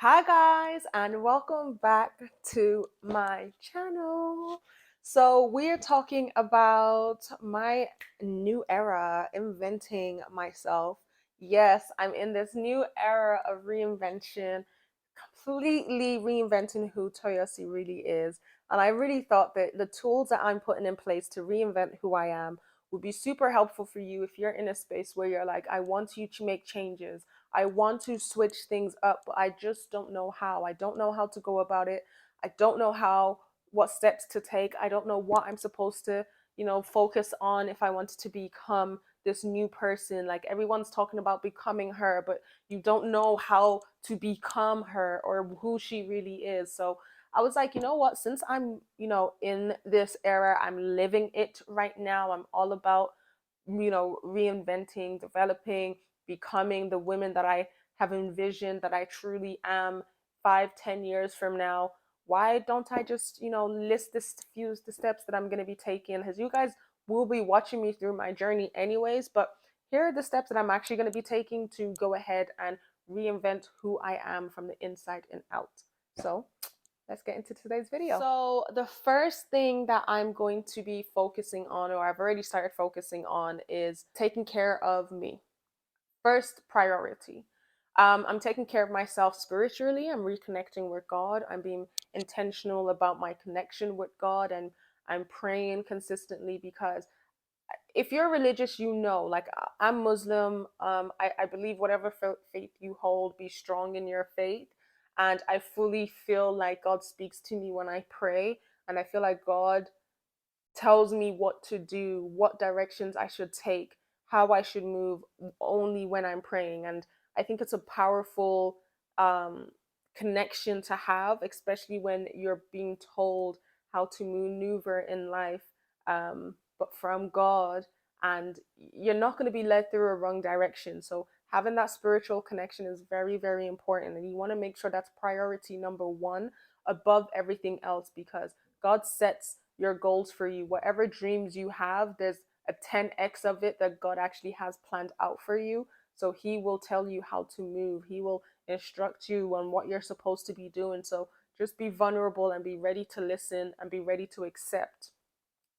Hi guys, and welcome back to my channel. So we're talking about my new era, inventing myself. Yes, I'm in this new era of reinvention, completely reinventing who Toyosi really is. And I really thought that the tools that I'm putting in place to reinvent who I am would be super helpful for you if you're in a space where you're like, I want you to make changes. I want to switch things up, but I just don't know how. I don't know how to go about it. I don't know what steps to take. I don't know what I'm supposed to, focus on if I wanted to become this new person. Like everyone's talking about becoming her, but you don't know how to become her or who she really is. So I was like, you know what? Since I'm, in this era, I'm living it right now. I'm all about, reinventing, developing, becoming the women that I have envisioned that I truly am 5, 10 years from now. Why don't I just, list the steps that I'm going to be taking? Because you guys will be watching me through my journey anyways, but here are the steps that I'm actually going to be taking to go ahead and reinvent who I am from the inside and out. So let's get into today's video. So the first thing that I'm going to be focusing on, or I've already started focusing on, is taking care of me. First priority. I'm taking care of myself spiritually. I'm reconnecting with God. I'm being intentional about my connection with God, and I'm praying consistently because if you're religious, like I'm Muslim. I believe whatever faith you hold, be strong in your faith. And I fully feel like God speaks to me when I pray. And I feel like God tells me what to do, what directions I should take, how I should move only when I'm praying. And I think it's a powerful um, connection to have, especially when you're being told how to maneuver in life, but from God, and you're not going to be led through a wrong direction. So having that spiritual connection is very, very important. And you want to make sure that's priority number one above everything else, because God sets your goals for you. Whatever dreams you have, there's a 10x of it that God actually has planned out for you. So He will tell you how to move, He will instruct you on what you're supposed to be doing. So just be vulnerable and be ready to listen and be ready to accept.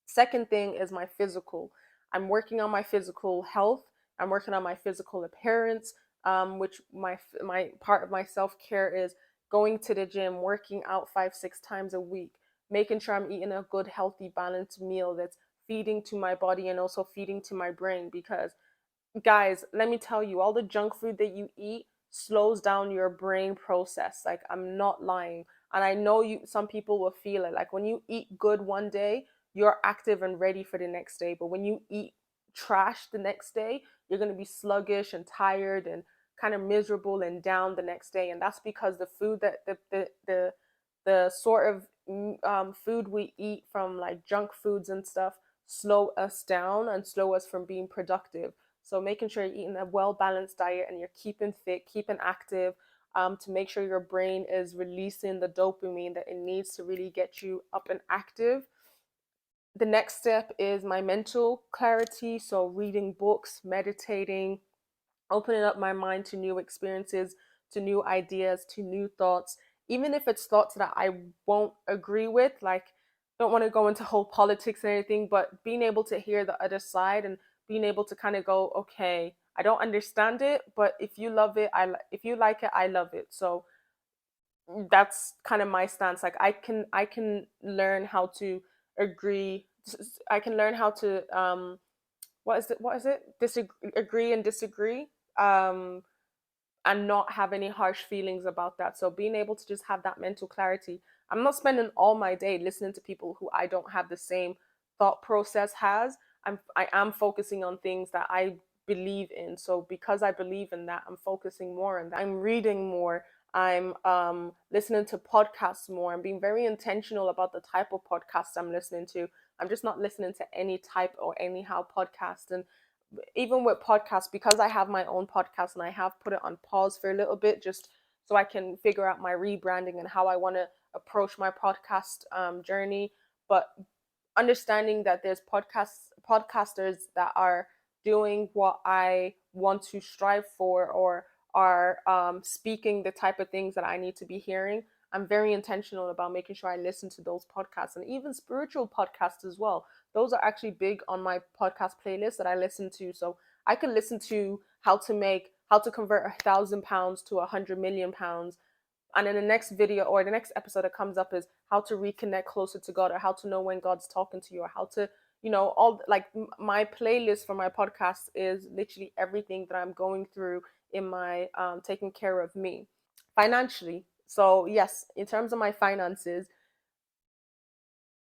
Second thing is my physical. I'm working on my physical health. I'm working on my physical appearance, which my part of my self-care is going to the gym, working out 5, 6 times a week, making sure I'm eating a good, healthy, balanced meal that's feeding to my body and also feeding to my brain. Because guys, let me tell you, all the junk food that you eat slows down your brain process. Like, I'm not lying. And I know some people will feel it. Like when you eat good one day, you're active and ready for the next day. But when you eat trash the next day, you're going to be sluggish and tired and kind of miserable and down the next day. And that's because the food that the sort of food we eat from, like junk foods and stuff, slow us down and slow us from being productive. So making sure you're eating a well-balanced diet and you're keeping fit, keeping active, to make sure your brain is releasing the dopamine that it needs to really get you up and active. The next step is my mental clarity. So reading books, meditating, opening up my mind to new experiences, to new ideas, to new thoughts, even if it's thoughts that I won't agree with. Like, don't want to go into whole politics and anything, but being able to hear the other side and being able to kind of go, okay, I don't understand it, but if you love it, if you like it, I love it. So that's kind of my stance. Like, I can learn how to agree. I can learn how to what is it agree and disagree, um and not have any harsh feelings about that. So being able to just have that mental clarity. I'm not spending all my day listening to people who I don't have the same thought process has. I am focusing on things that I believe in. So because I believe in that, I'm focusing more on that. I'm reading more. I'm listening to podcasts more. I'm being very intentional about the type of podcasts I'm listening to. I'm just not listening to any type or anyhow podcast. And even with podcasts, because I have my own podcast and I have put it on pause for a little bit just so I can figure out my rebranding and how I want to approach my podcast journey. But understanding that there's podcasters that are doing what I want to strive for, or are speaking the type of things that I need to be hearing, I'm very intentional about making sure I listen to those podcasts, and even spiritual podcasts as well. Those are actually big on my podcast playlist that I listen to. So I could listen to how to convert £1,000 to £100 million, and then the next video or the next episode that comes up is how to reconnect closer to God, or how to know when God's talking to you, or how to, all like my playlist for my podcast is literally everything that I'm going through in my taking care of me financially. So yes, in terms of my finances,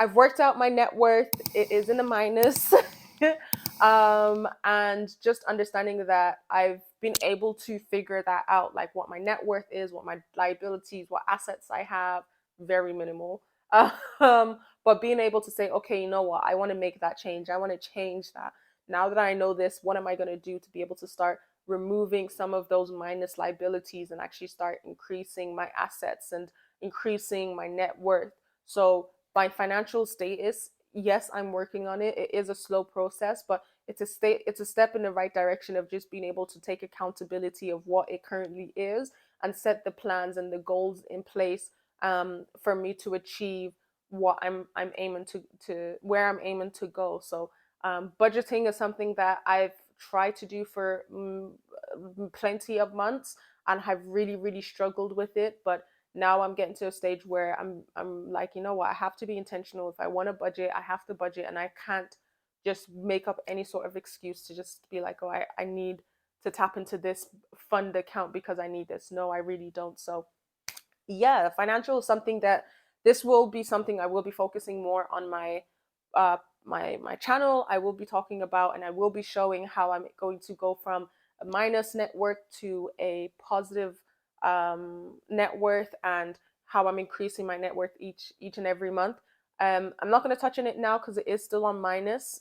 I've worked out my net worth. It is in the minus. And just understanding that I've been able to figure that out, like what my net worth is, what my liabilities, what assets I have, very minimal. But being able to say, okay, you know what, I want to make that change. I want to change that. Now that I know this, what am I going to do to be able to start removing some of those minus liabilities and actually start increasing my assets and increasing my net worth? So my financial status, yes, I'm working on it. It is a slow process, but it's a step in the right direction of just being able to take accountability of what it currently is and set the plans and the goals in place for me to achieve what I'm aiming to where I'm aiming to go. So budgeting is something that I've tried to do for plenty of months, and have really struggled with it. But now I'm getting to a stage where I'm like, you know what, I have to be intentional. If I want to budget, I have to budget, and I can't just make up any sort of excuse to just be like, oh, I need to tap into this fund account because I need this. No, I really don't. So yeah, financial is something that this will be something I will be focusing more on uh my channel. I will be talking about, and I will be showing how I'm going to go from a minus net worth to a positive net worth, and how I'm increasing my net worth each and every month. I'm not going to touch on it now because it is still on minus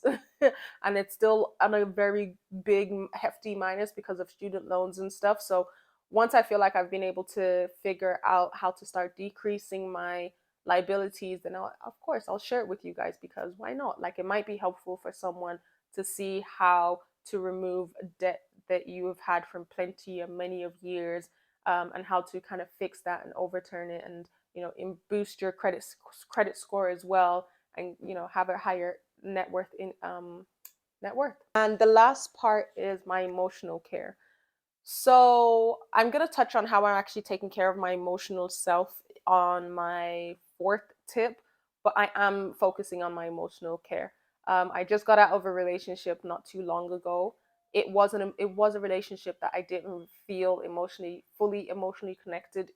and it's still on a very big hefty minus because of student loans and stuff. So once I feel like I've been able to figure out how to start decreasing my liabilities, then of course I'll share it with you guys, because why not? Like, it might be helpful for someone to see how to remove debt that you have had from plenty of many of years, and how to kind of fix that and overturn it, and boost your credit score as well, and have a higher net worth. And the last part is my emotional care. So I'm going to touch on how I'm actually taking care of my emotional self on my fourth tip, but I am focusing on my emotional care. I just got out of a relationship not too long ago. It was a relationship that I didn't feel fully emotionally connected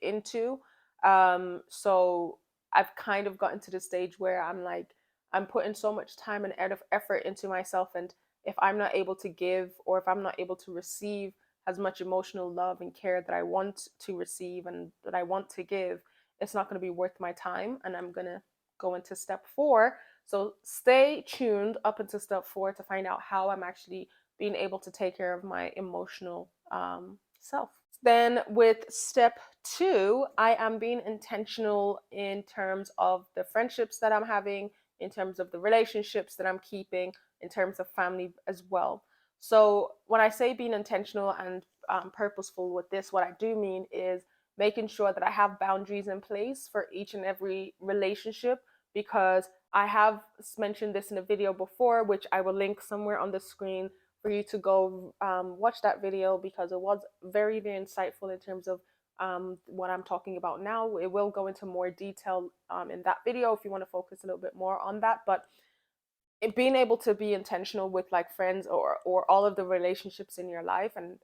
into. So I've kind of gotten to the stage where I'm like, I'm putting so much time and effort into myself, and if I'm not able to give, or if I'm not able to receive as much emotional love and care that I want to receive and that I want to give, it's not going to be worth my time, and I'm going to go into step 4. So stay tuned up into step 4 to find out how I'm actually being able to take care of my emotional self. Then with step 2, I am being intentional in terms of the friendships that I'm having, in terms of the relationships that I'm keeping, in terms of family as well. So when I say being intentional and purposeful with this, what I do mean is making sure that I have boundaries in place for each and every relationship, because I have mentioned this in a video before, which I will link somewhere on the screen for you to go watch that video, because it was very insightful in terms of what I'm talking about now. It will go into more detail in that video if you want to focus a little bit more on that. But being able to be intentional with like friends, or all of the relationships in your life, and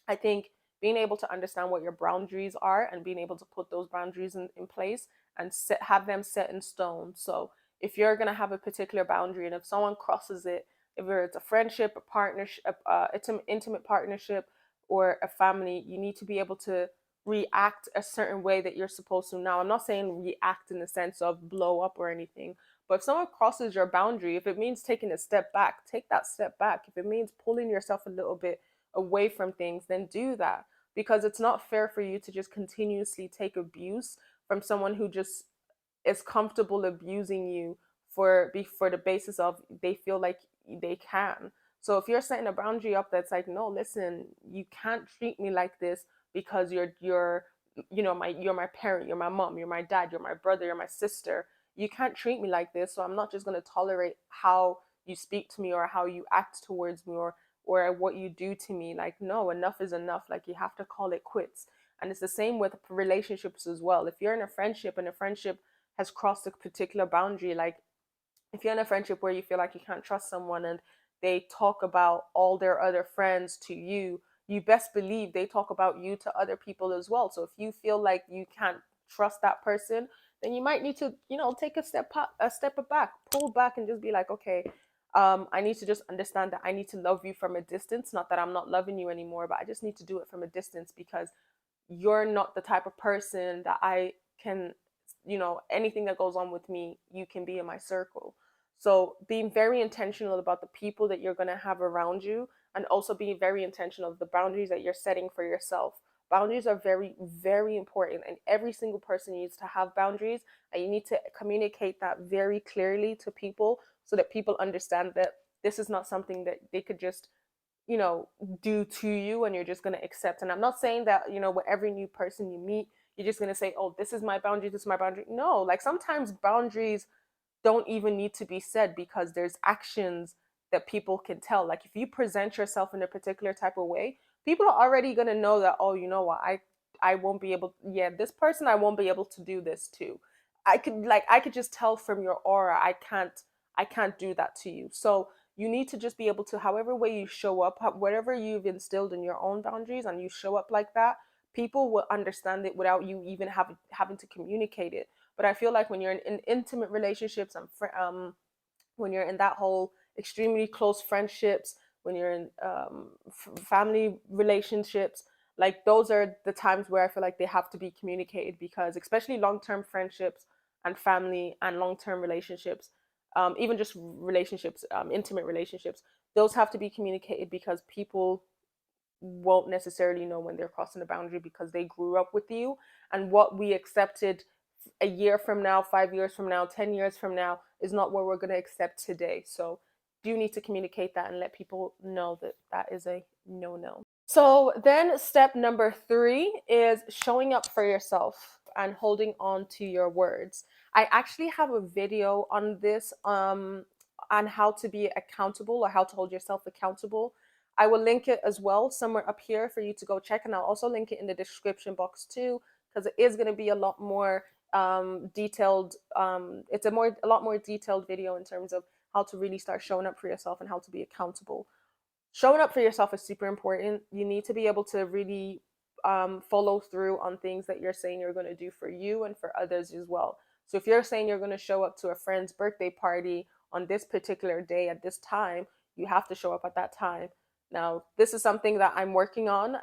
I think being able to understand what your boundaries are and being able to put those boundaries in place and have them set in stone. So if you're going to have a particular boundary, and if someone crosses it, if it's a friendship, a partnership, it's an intimate partnership, or a family, you need to be able to react a certain way that you're supposed to. Now, I'm not saying react in the sense of blow up or anything, but if someone crosses your boundary, if it means taking a step back, take that step back. If it means pulling yourself a little bit away from things, then do that, because it's not fair for you to just continuously take abuse from someone who just is comfortable abusing you for the basis of they feel like they can. So if you're setting a boundary up that's like, no, listen, you can't treat me like this because you're you're my parent, you're my mom, you're my dad, you're my brother, you're my sister. You can't treat me like this, so I'm not just going to tolerate how you speak to me or how you act towards me, or what you do to me. Like, no, enough is enough. Like, you have to call it quits. And it's the same with relationships as well. If you're in a friendship and a friendship has crossed a particular boundary, like if you're in a friendship where you feel like you can't trust someone and they talk about all their other friends to you, you best believe they talk about you to other people as well. So if you feel like you can't trust that person, then you might need to, take a step back, pull back, and just be like, okay, I need to just understand that I need to love you from a distance. Not that I'm not loving you anymore, but I just need to do it from a distance because you're not the type of person that I can, anything that goes on with me, you can be in my circle. So being very intentional about the people that you're going to have around you, and also being very intentional of the boundaries that you're setting for yourself. Boundaries are very, very important, and every single person needs to have boundaries, and you need to communicate that very clearly to people so that people understand that this is not something that they could just you know do to you and you're just going to accept. And I'm not saying that with every new person you meet you're just going to say, oh, this is my boundary, this is my boundary. No, like sometimes boundaries don't even need to be said because there's actions that people can tell. Like if you present yourself in a particular type of way, people are already going to know that, oh, you know what, I won't be able, yeah, this person I won't be able to do this to. I could just tell from your aura, I can't do that to you. So you need to just be able to, however way you show up, whatever you've instilled in your own boundaries, and you show up like that, people will understand it without you even having to communicate it. But I feel like when you're in intimate relationships and when you're in that whole extremely close friendships, when you're in family relationships, like those are the times where I feel like they have to be communicated, because especially long-term friendships and family and long-term relationships, even just relationships, intimate relationships, those have to be communicated because people won't necessarily know when they're crossing the boundary because they grew up with you. And what we accepted a year from now, 5 years from now, 10 years from now is not what we're going to accept today. So do need to communicate that and let people know that that is a no. So then step number 3 is showing up for yourself and holding on to your words. I actually have a video on this, on how to be accountable or how to hold yourself accountable. I will link it as well somewhere up here for you to go check, and I'll also link it in the description box too, because it is going to be a lot more detailed. It's a lot more detailed video in terms of how to really start showing up for yourself and how to be accountable. Showing up for yourself is super important. You need to be able to really follow through on things that you're saying you're going to do for you and for others as well. So if you're saying you're going to show up to a friend's birthday party on this particular day at this time, you have to show up at that time. Now, this is something that I'm working on.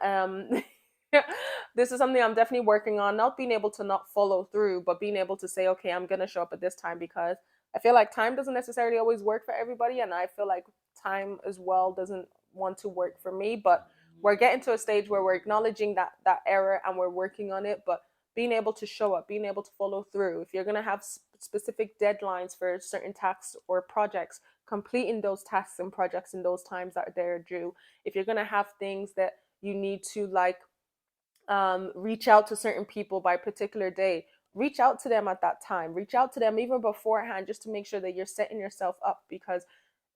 This is something I'm definitely working on, not being able to not follow through, but being able to say, okay, I'm going to show up at this time, because I feel like time doesn't necessarily always work for everybody. And I feel like time as well doesn't want to work for me. But we're getting to a stage where we're acknowledging that error and we're working on it. But being able to show up, being able to follow through, if you're going to have specific deadlines for certain tasks or projects, completing those tasks and projects in those times that they're due. If you're going to have things that you need to, like, reach out to certain people by a particular day, reach out to them at that time, reach out to them even beforehand, just to make sure that you're setting yourself up. Because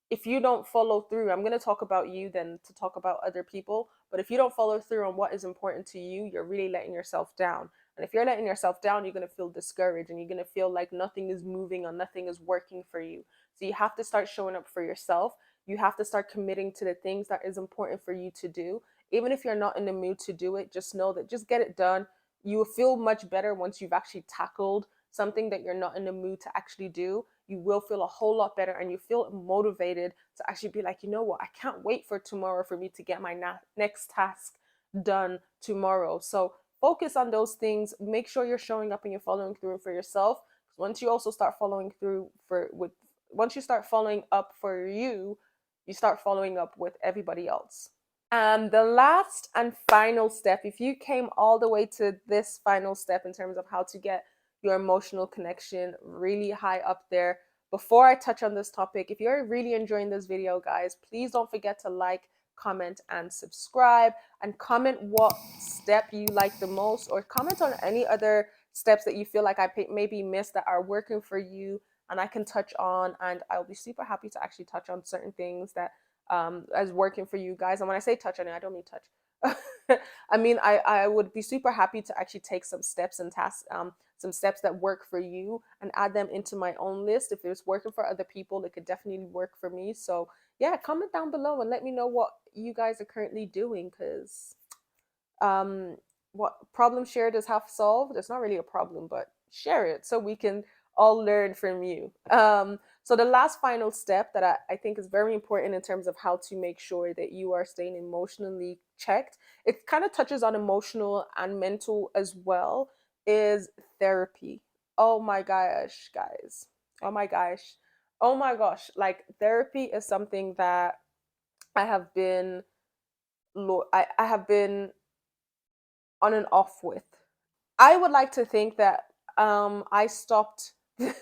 if you don't follow through, I'm going to talk about you then to talk about other people, but if you don't follow through on what is important to you, you're really letting yourself down. And if you're letting yourself down, you're going to feel discouraged and you're going to feel like nothing is moving or nothing is working for you. So you have to start showing up for yourself. You have to start committing to the things that is important for you to do. Even if you're not in the mood to do it, just know that just get it done. You will feel much better once you've actually tackled something that you're not in the mood to actually do. You will feel a whole lot better and you feel motivated to actually be like, you know what, I can't wait for tomorrow for me to get my next task done tomorrow. So focus on those things. Make sure you're showing up and you're following through for yourself. Once you also start following through once you start following up for you, you start following up with everybody else. And the last and final step, if you came all the way to this final step in terms of how to get your emotional connection really high up there, before I touch on this topic, if you're really enjoying this video, guys, please don't forget to like, comment, and subscribe, and comment what step you like the most, or comment on any other steps that you feel like I maybe missed that are working for you and I can touch on. And I'll be super happy to actually touch on certain things that as working for you guys. And when I say touch on it, I don't mean touch. I mean, I would be super happy to actually take some steps and tasks, some steps that work for you, and add them into my own list. If it's working for other people, it could definitely work for me. So yeah, comment down below and let me know what you guys are currently doing, because um what problem shared is half solved. It's not really a problem, but share it so we can all learn from you. So the last final step that I think is very important in terms of how to make sure that you are staying emotionally checked, it kind of touches on emotional and mental as well, is therapy. Oh my gosh, guys. Oh my gosh. Oh my gosh. Like, therapy is something that I have been I have been on and off with. I would like to think that I stopped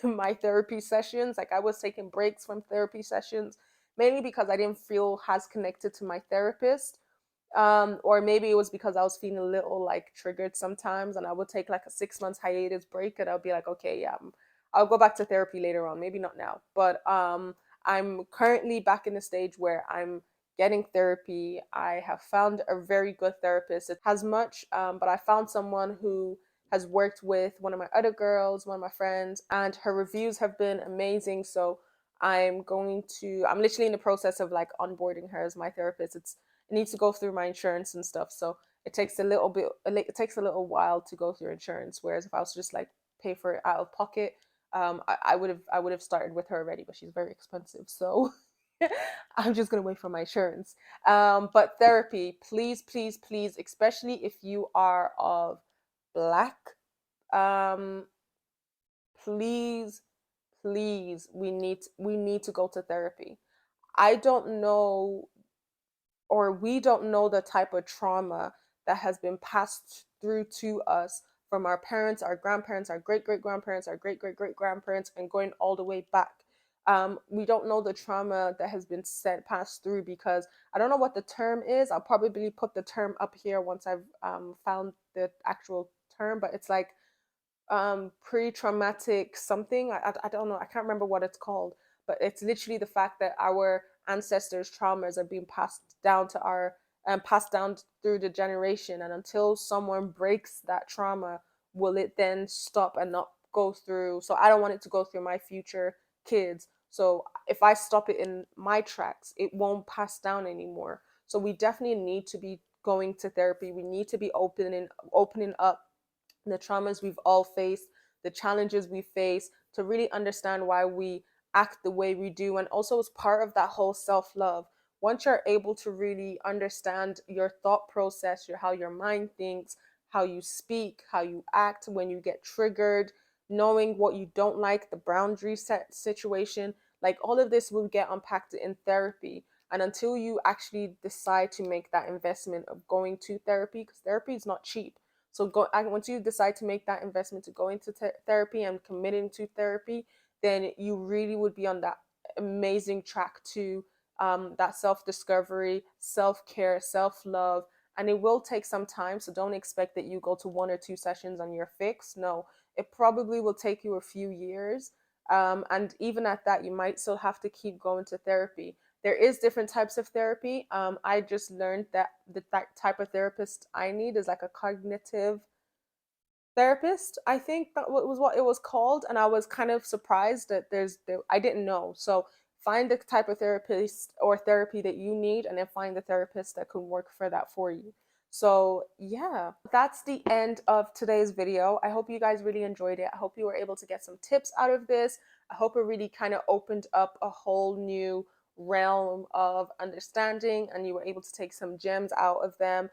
my therapy sessions. Like, I was taking breaks from therapy sessions mainly because I didn't feel as connected to my therapist. Or maybe it was because I was feeling a little like triggered sometimes, and I would take like a 6 months hiatus break, and I'll be like, okay, yeah, I'll go back to therapy later on. Maybe not now, but I'm currently back in the stage where I'm getting therapy. I have found a very good therapist. It has much, but I found someone who has worked with one of my other girls, one of my friends, and her reviews have been amazing. So I'm literally in the process of like onboarding her as my therapist. It needs to go through my insurance and stuff. So it takes a little while to go through insurance. Whereas if I was to just like pay for it out of pocket, I would have started with her already, but she's very expensive. So I'm just gonna wait for my insurance. But therapy, please, please, please, especially if you are of Black, um, please, please, we need to go to therapy. I don't know, or we don't know the type of trauma that has been passed through to us from our parents, our grandparents, our great great grandparents, our great great great grandparents, and going all the way back. We don't know the trauma that has been passed through, because I don't know what the term is. I'll probably put the term up here once I've found the actual term, but it's like pre-traumatic something. I don't know, I can't remember what it's called, but it's literally the fact that our ancestors traumas are being passed down to our passed down through the generation, and until someone breaks that trauma, will it then stop and not go through. So I don't want it to go through my future kids. So if I stop it in my tracks, it won't pass down anymore. So we definitely need to be going to therapy. We need to be opening up the traumas we've all faced, the challenges we face, to really understand why we act the way we do. And also, as part of that whole self love, once you're able to really understand your thought process, how your mind thinks, how you speak, how you act when you get triggered, knowing what you don't like, the boundary set situation, like all of this will get unpacked in therapy. And until you actually decide to make that investment of going to therapy, because therapy is not cheap, so once you decide to make that investment to go into therapy and committing to therapy, then you really would be on that amazing track to that self-discovery, self-care, self-love. And it will take some time. So don't expect that you go to 1 or 2 sessions and you're fixed. No, it probably will take you a few years. And even at that, you might still have to keep going to therapy. There is different types of therapy. I just learned that that type of therapist I need is like a cognitive therapist. I think that was what it was called, and I was kind of surprised that I didn't know. So find the type of therapist or therapy that you need, and then find the therapist that can work for that for you. So yeah, that's the end of today's video. I hope you guys really enjoyed it. I hope you were able to get some tips out of this. I hope it really kind of opened up a whole new realm of understanding, and you were able to take some gems out of them.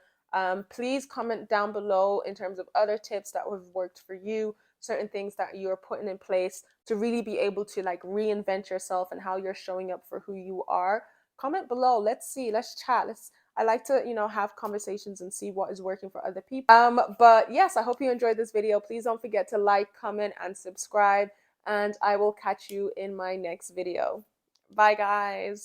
Please comment down below in terms of other tips that have worked for you, certain things that you're putting in place to really be able to like reinvent yourself and how you're showing up for who you are. Comment below. Let's see. Let's chat. I like to, have conversations and see what is working for other people. But yes, I hope you enjoyed this video. Please don't forget to like, comment, and subscribe. and I will catch you in my next video. Bye, guys.